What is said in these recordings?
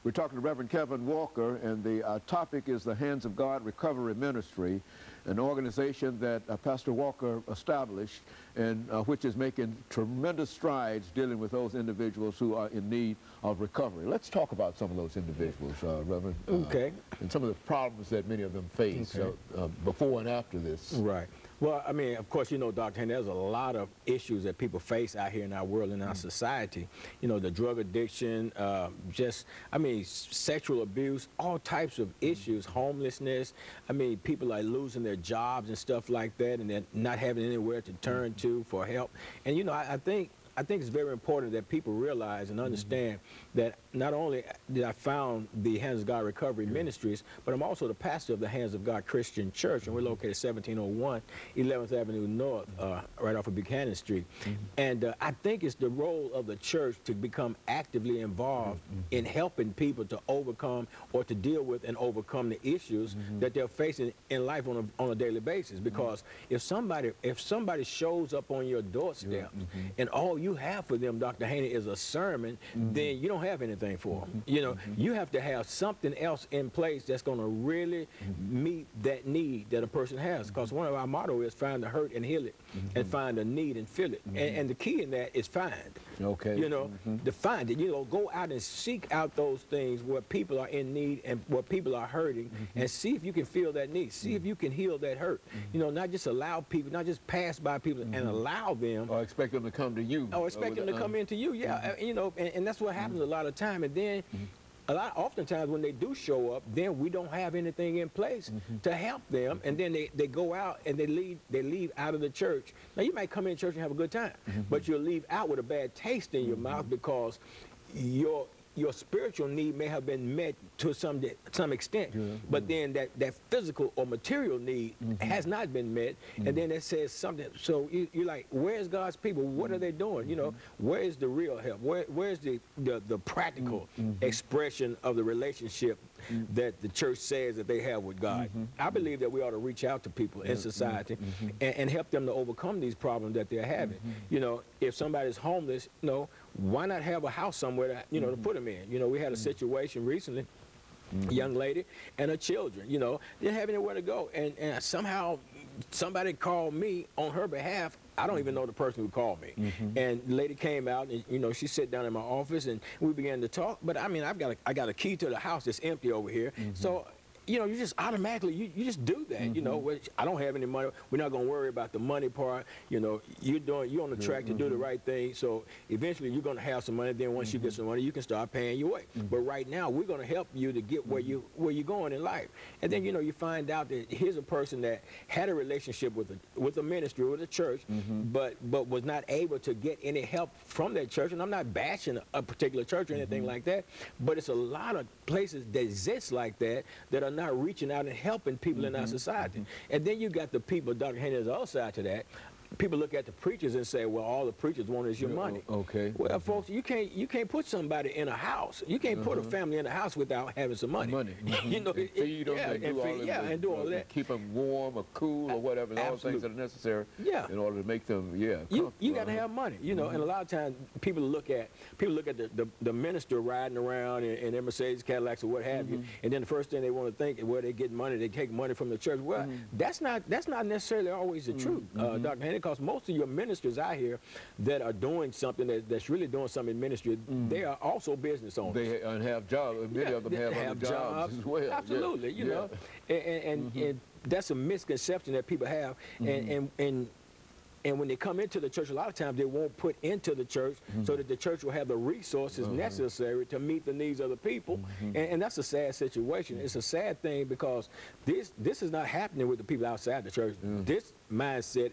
We're talking to Reverend KWalker, and the topic is the Hands of God Recovery Ministry, an organization that Pastor Walker established, and which is making tremendous strides dealing with those individuals who are in need of recovery. Let's talk about some of those individuals, Reverend. Okay. And some of the problems that many of them face before and after this. Right. Well, I mean, of course, you know, Dr. Henry, there's a lot of issues that people face out here in our world, in our society. You know, the drug addiction, sexual abuse, all types of issues, homelessness. I mean, people are losing their jobs and stuff like that, and they're not having anywhere to turn to for help. And, you know, I think it's very important that people realize and understand that not only did I found the Hands of God Recovery Ministries, but I'm also the pastor of the Hands of God Christian Church, and we're located 1701 11th Avenue North, right off of Buchanan Street. And I think it's the role of the church to become actively involved in helping people to overcome or to deal with and overcome the issues that they're facing in life on a daily basis. Because if somebody shows up on your doorstep and all you have for them, Dr. Haney, is a sermon, then you don't have anything for them. You know, you have to have something else in place that's going to really meet that need that a person has. Because one of our motto is find the hurt and heal it, and find the need and fill it. And the key in that is find. Okay. You know, to find it. You know, go out and seek out those things where people are in need and where people are hurting, and see if you can fill that need. See if you can heal that hurt. You know, not just allow people, not just pass by people and allow them. Or expect them to come to you. Or expect them to come into you, you know, and that's what happens a lot of time. And then oftentimes when they do show up, then we don't have anything in place to help them, and then they go out and they leave out of the church. Now, you might come in church and have a good time, but you'll leave out with a bad taste in your mouth because your spiritual need may have been met to some extent, but then that physical or material need has not been met, and then it says something. So you're like, where's God's people? What are they doing? You know, where is the real help? Where's the practical expression of the relationship that the church says that they have with God? I believe that we ought to reach out to people in society and help them to overcome these problems that they're having. You know, if somebody's homeless, you know, why not have a house somewhere that, you know, to put them in? You know, we had a situation recently, a young lady and her children, you know, didn't have anywhere to go. And somehow somebody called me on her behalf. I don't even know the person who called me. And the lady came out, and, you know, she sat down in my office, and we began to talk. But, I mean, I got a key to the house that's empty over here. So, you know, you just automatically, you just do that, you know. Which I don't have any money. We're not going to worry about the money part. You know, you're on the track to do the right thing. So eventually you're going to have some money. Then once you get some money, you can start paying your way. But right now, we're going to help you to get where you're going in life. And then, you know, you find out that here's a person that had a relationship with a ministry, with a church, but was not able to get any help from that church. And I'm not bashing a particular church or anything like that, but it's a lot of places that exist like that are not reaching out and helping people in our society. And then you got the people, Dr. Henry, there's the other side to that. People look at the preachers and say, well, all the preachers want is your money. Okay. Well, folks, you can't put somebody in a house. You can't put a family in a house without having some money. You know, and feed them, and do all that. Keep them warm or cool or whatever, and all the things that are necessary in order to make them, you got to have money, you know. And a lot of times people look at the minister riding around in their Mercedes, Cadillacs, or what have you, and then the first thing they want to think is where they get money, they take money from the church. Well, that's not necessarily always the truth, Dr. Henry. Because most of your ministers out here that are doing something that's really doing something in ministry, they are also business owners. They have jobs. Many of them have other jobs as well. Absolutely, you know, and that's a misconception that people have. And when they come into the church, a lot of times they won't put into the church so that the church will have the resources necessary to meet the needs of the people. And that's a sad situation. It's a sad thing because this is not happening with the people outside the church. This mindset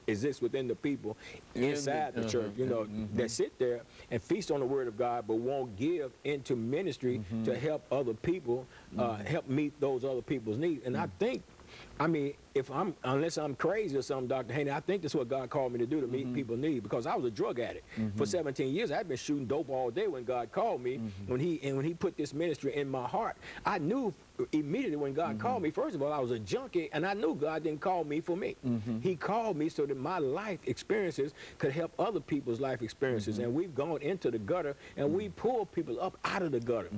exists within the people inside the church, you know, that sit there and feast on the word of God, but won't give into ministry to help other people, help meet those other people's needs. And I think, I mean, unless I'm crazy or something, Dr. Haney, I think that's what God called me to do, to meet people's needs, because I was a drug addict for 17 years. I'd been shooting dope all day when God called me. When he put this ministry in my heart, I knew immediately when God called me, first of all, I was a junkie, and I knew God didn't call me for me. He called me so that my life experiences could help other people's life experiences. And we've gone into the gutter, and we pull people up out of the gutter.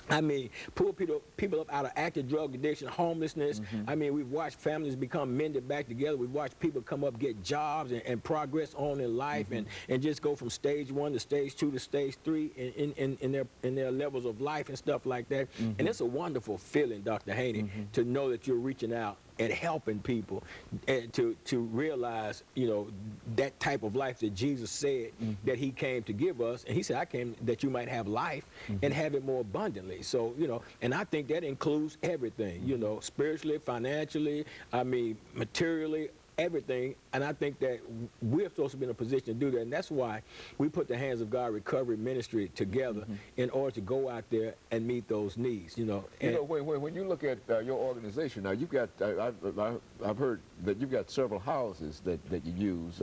I mean, pull people up out of active drug addiction, homelessness. I mean, we've watched families become mended back together. We've watched people come up, get jobs, and progress on in life, and just go from stage 1 to stage 2 to stage 3 in their levels of life and stuff like that. And it's a wonderful feeling, Dr. Haney, to know that you're reaching out and helping people, and to realize, you know, that type of life that Jesus said that he came to give us. And he said, I came that you might have life and have it more abundantly. So, you know, and I think that includes everything, you know, spiritually, financially, I mean, materially, everything. And I think that we're supposed to be in a position to do that, and that's why we put the Hands of God Recovery Ministry together in order to go out there and meet those needs. You know, and you know, when you look at your organization now, you've got I've heard that you've got several houses that you use.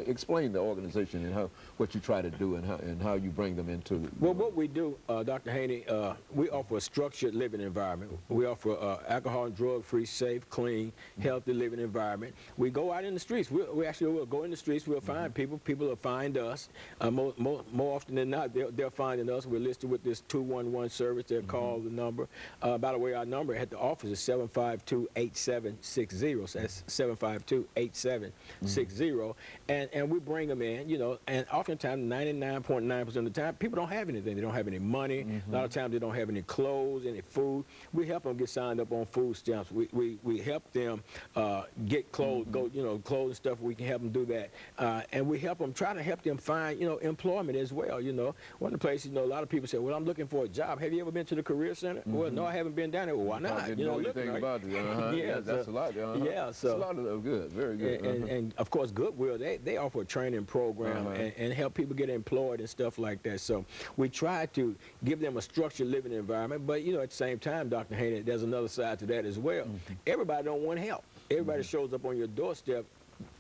Explain the organization and what you try to do and how you bring them into. Well, what we do, Dr. Haney, we offer a structured living environment. We offer alcohol and drug-free, safe, clean, healthy living environment. We go out in the streets. We actually will go in the streets. We'll find people. People will find us. More often than not, they're finding us. We're listed with this 211 service. They'll call the number. By the way, our number at the office is 752-8760. So that's 752-8760. And we bring them in, you know, and oftentimes 99.9% of the time, people don't have anything. They don't have any money. A lot of times they don't have any clothes, any food. We help them get signed up on food stamps. We help them get clothes, clothes and stuff. We can help them do that. And we help them, try to help them find, you know, employment as well. You know, one of the places, you know, a lot of people say, well, I'm looking for a job. Have you ever been to the Career Center? Well, no, I haven't been down there. Well, why not? I didn't know anything about it. Yeah, that's a lot. Yeah, so that's a lot of good, very good. And of course, Goodwill, they offer a training program and help people get employed and stuff like that. So we try to give them a structured living environment, but you know, at the same time, Dr. Haney, there's another side to that as well. Everybody don't want help. Everybody shows up on your doorstep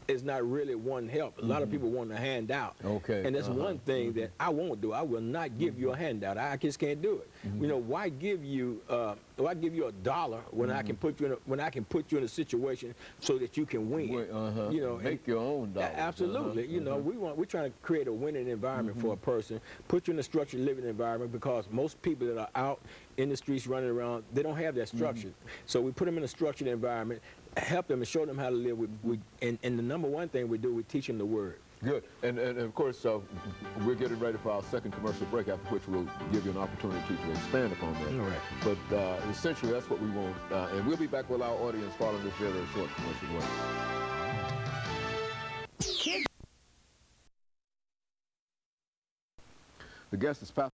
is not really one help. A lot of people want a handout. Okay. And that's one thing that I won't do. I will not give you a handout. I just can't do it. You know, why give you $1 when I can put you in a situation so that you can win? You know, make your own dollar. Absolutely. You know, we're trying to create a winning environment for a person. Put you in a structured living environment, because most people that are out in the streets running around, they don't have that structure. So we put them in a structured environment, help them and show them how to live. And the number one thing we do, we teach them the word. Good. And of course, we're getting ready for our second commercial break, after which we'll give you an opportunity to expand upon that. All right. But essentially, that's what we want. And we'll be back with our audience following this very short commercial break. The guest is Pastor